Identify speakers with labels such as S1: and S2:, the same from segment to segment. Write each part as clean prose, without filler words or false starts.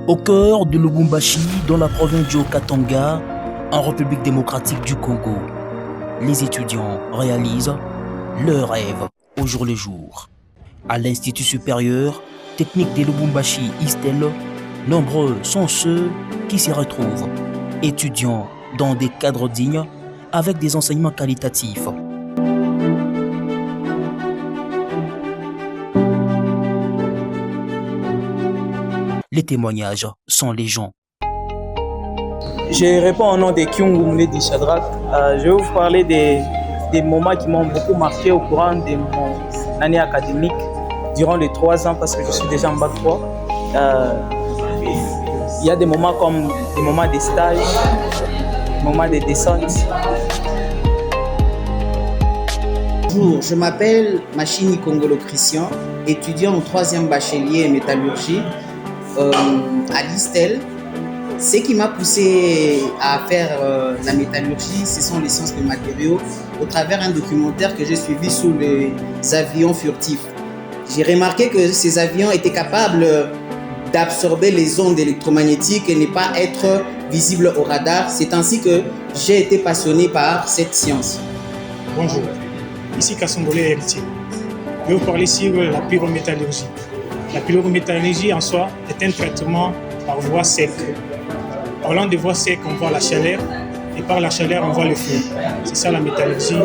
S1: Au cœur de Lubumbashi, dans la province du Haut-Katanga, en République démocratique du Congo, les étudiants réalisent leurs rêves au jour le jour. À l'Institut supérieur technique de Lubumbashi, ISTEL, nombreux sont ceux qui s'y retrouvent, étudiants dans des cadres dignes avec des enseignements qualitatifs. Les témoignages sont légion.
S2: Je réponds au nom de Kyungu Mouledi Shadrach. Je vais vous parler des moments qui m'ont beaucoup marqué au courant de mon année académique durant les 3 ans parce que je suis déjà en bac 3. Il y a des moments comme des moments de stage, des moments de descente.
S3: Bonjour, je m'appelle Machini Kongolo Christian, étudiant au 3e bachelier métallurgie à l'ISTEL. Ce qui m'a poussé à faire la métallurgie, ce sont les sciences des matériaux, au travers d'un documentaire que j'ai suivi sur les avions furtifs. J'ai remarqué que ces avions étaient capables d'absorber les ondes électromagnétiques et ne pas être visibles au radar. C'est ainsi que j'ai été passionné par cette science.
S4: Bonjour, ici Kassongolé Héritier. Je vais vous parler sur la pyrométallurgie. La pyrométallurgie en soi est un traitement par voie sec. Parlant de voie sec, on voit la chaleur et par la chaleur, on voit le feu. C'est ça la métallurgie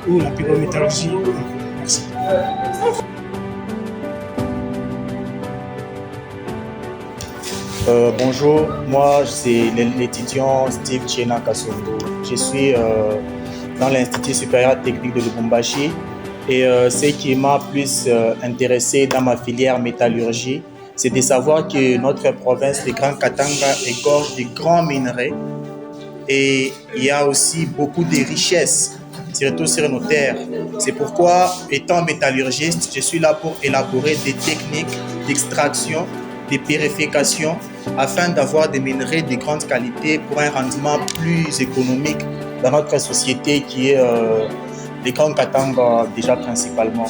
S4: ou la pyrométallurgie. Merci.
S5: Bonjour, moi c'est l'étudiant Steve Tchena Kassondo. Je suis dans l'Institut supérieur technique de Lubumbashi et ce qui m'a plus intéressé dans ma filière métallurgie, c'est de savoir que notre province, le Grand Katanga, égorge de grands minerais et il y a aussi beaucoup de richesses, surtout sur nos terres. C'est pourquoi, étant métallurgiste, je suis là pour élaborer des techniques d'extraction, de purification, afin d'avoir des minerais de grande qualité pour un rendement plus économique dans notre société qui est le Grand Katanga déjà principalement.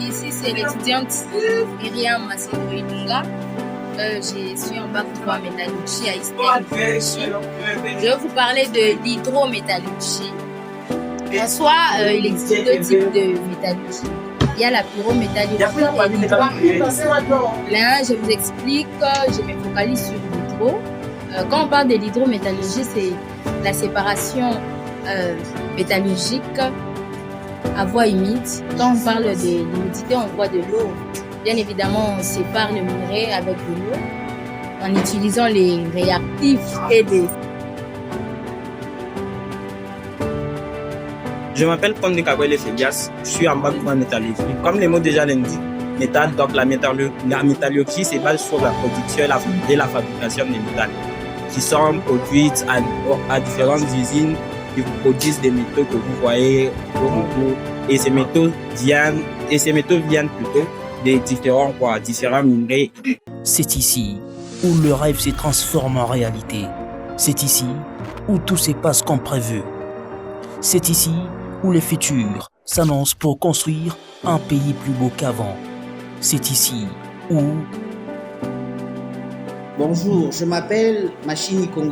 S6: Ici, c'est l'étudiante Myriam Massédouinga. Je suis en bac 3 métallurgie à ISTEL. Je vais vous parler de l'hydrométallurgie. En soi, il existe 2 types de métallurgie. Il y a la pyrométallurgie et l'hydrométallurgie. Là, je vous explique, je me focalise sur l'hydro. Quand on parle de l'hydrométallurgie, c'est la séparation métallurgique à voie humide. Quand on parle de l'humidité, on voit de l'eau. Bien évidemment, on sépare le minerai avec de l'eau en utilisant les réactifs et des...
S2: Je m'appelle Kondi Kagwele Fegias, je suis en bac 3 métallurgie. Comme les mots déjà l'indiquent, métal, donc la métallurgie se base sur la production et la fabrication des métals qui sont produites à différentes usines qui vous produisent des métaux que vous voyez autour. Et ces métaux viennent plutôt des différents minerais.
S1: C'est ici où le rêve se transforme en réalité. C'est ici où tout se passe comme prévu. C'est ici où le futur s'annonce pour construire un pays plus beau qu'avant. C'est ici où...
S3: Bonjour, je m'appelle Machini Kongolo.